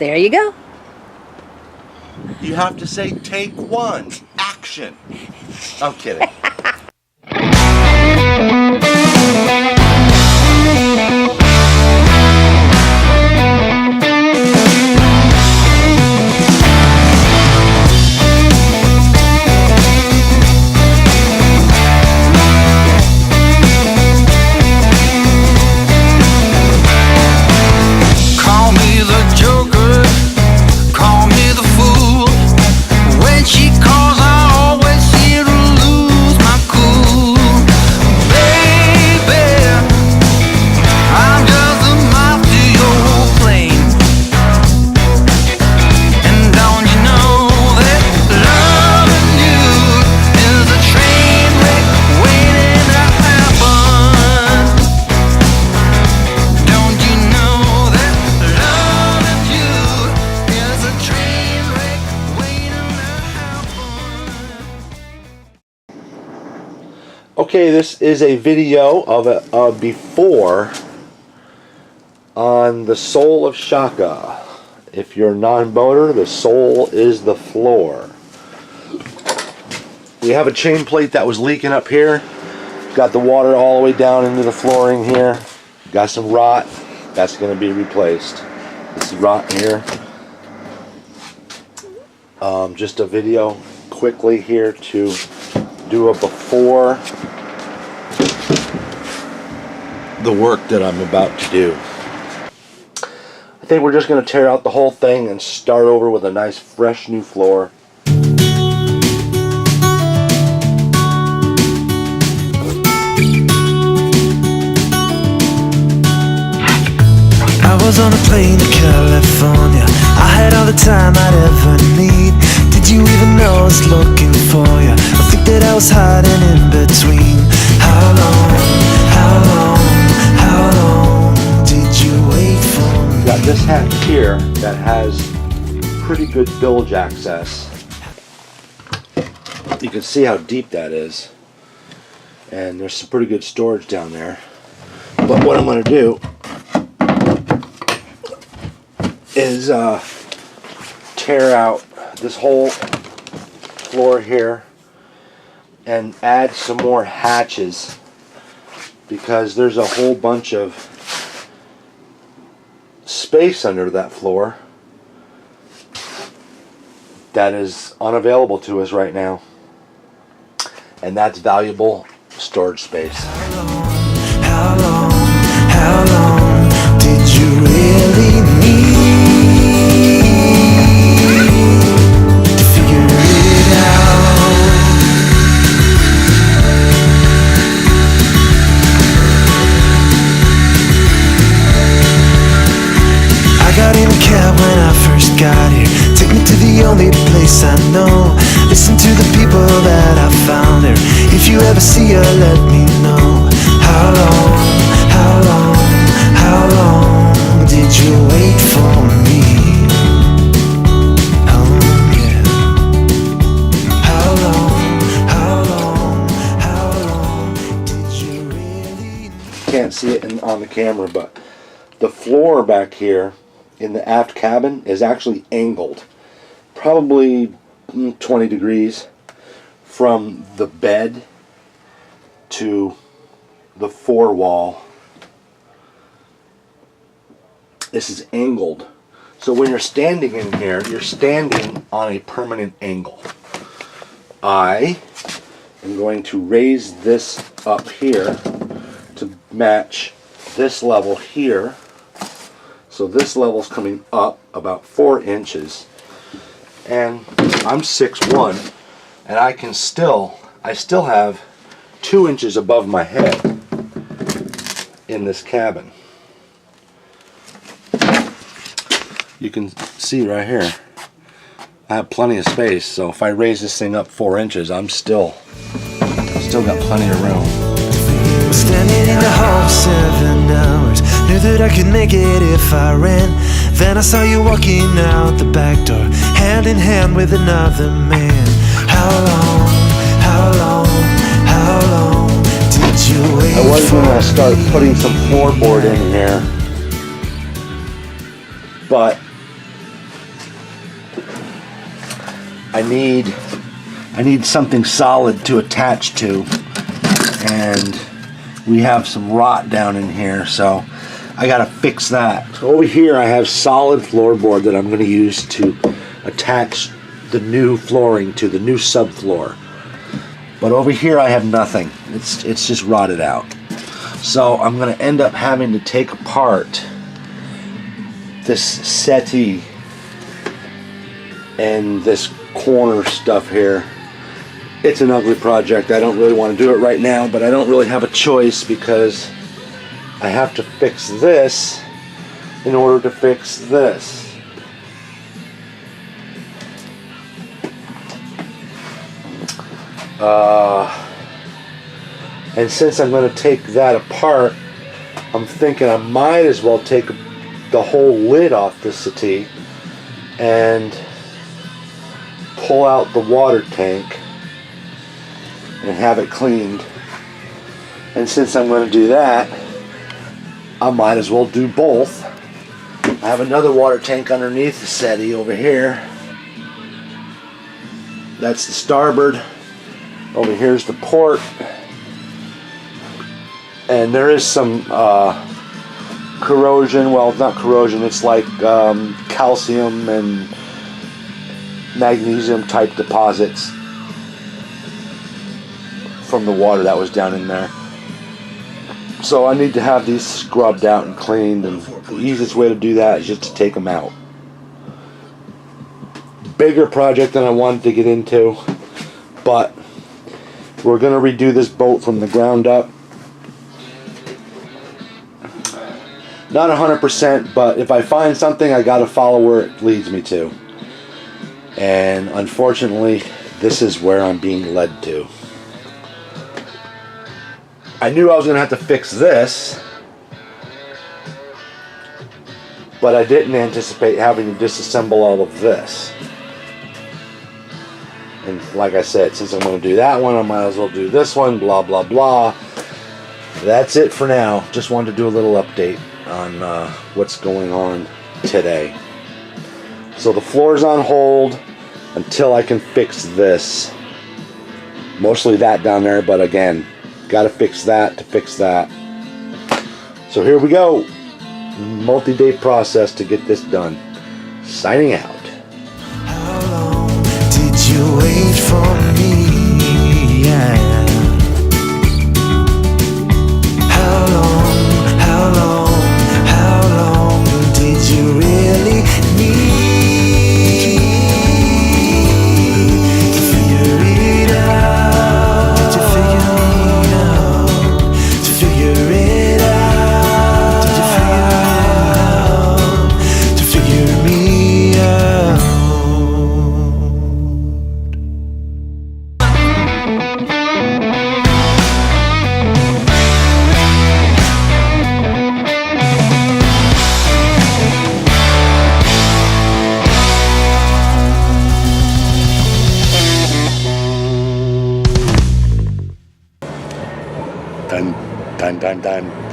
There you go. You have to say, take one, action. I'm kidding. Okay, this is a video of a before on the sole of Shaka. If you're non-boater, the sole is the floor. We have a chain plate that was leaking up here. Got the water all the way down into the flooring here. Got some rot. That's going to be replaced. This is rot here. Just a video quickly here to do a before the work that I'm about to do. I think we're just going to tear out the whole thing and start over with a nice fresh new floor. I was on a plane to California. I had all the time I'd ever need. Did you even know I was looking for you? I think that I was hiding in between. How long did you wait for me? Got this hatch here that has pretty good bilge access. You can see how deep that is. And there's some pretty good storage down there. But what I'm going to do is tear out this whole floor here and add some more hatches, because there's a whole bunch of space under that floor that is unavailable to us right now, and that's valuable storage space. How long did you really need to figure it out? I got in a cab when I first got here. Take me to the only place I know. Listen to the people that I found there. If you ever see her, let me know. How long did you wait for me? Oh yeah. How long did you really? Can't see it on the camera, but the floor back here in the aft cabin is actually angled, probably 20 degrees from the bed to the fore wall. This is angled, so when you're standing in here, you're standing on a permanent angle. I am going to raise this up here to match this level here. So this level's coming up about 4 inches, and I'm 6'1", and I still have 2 inches above my head in this cabin. You can see right here, I have plenty of space, so if I raise this thing up 4 inches, I'm still got plenty of room. Standing in the hall 7 hours, knew that I could make it if I ran. Then I saw you walking out the back door, hand in hand with another man. How long did you wait? I was going to start putting some floorboard in here, but I need something solid to attach to, and we have some rot down in here, so I gotta fix that. So over here I have solid floorboard that I'm gonna use to attach the new flooring to, the new subfloor. But over here I have nothing. It's just rotted out. So I'm gonna end up having to take apart this settee and this corner stuff here. It's an ugly project. I don't really want to do it right now, but I don't really have a choice because I have to fix this in order to fix this. And since I'm going to take that apart, I'm thinking I might as well take the whole lid off the settee and pull out the water tank and have it cleaned. And since I'm going to do that, I might as well do both. I have another water tank underneath the settee over here. That's the starboard. Over here's the port. And there is some corrosion. Well, it's not corrosion. It's like calcium and magnesium type deposits from the water that was down in there. So I need to have these scrubbed out and cleaned, and the easiest way to do that is just to take them out. Bigger project than I wanted to get into, but we're going to redo this boat from the ground up. Not 100%, but if I find something, I got to follow where it leads me to. And unfortunately, this is where I'm being led to. I knew I was going to have to fix this, but I didn't anticipate having to disassemble all of this. And like I said, since I'm going to do that one, I might as well do this one, blah, blah, blah. That's it for now. Just wanted to do a little update on what's going on today. So the floor's on hold until I can fix this. Mostly that down there, but again, got to fix that to fix that. So here we go. Multi-day process to get this done. Signing out. How long did you wait for me? Yeah. How long, how long, how long did you really need to figure it out? To figure me out. To figure it out. To figure me out. Done.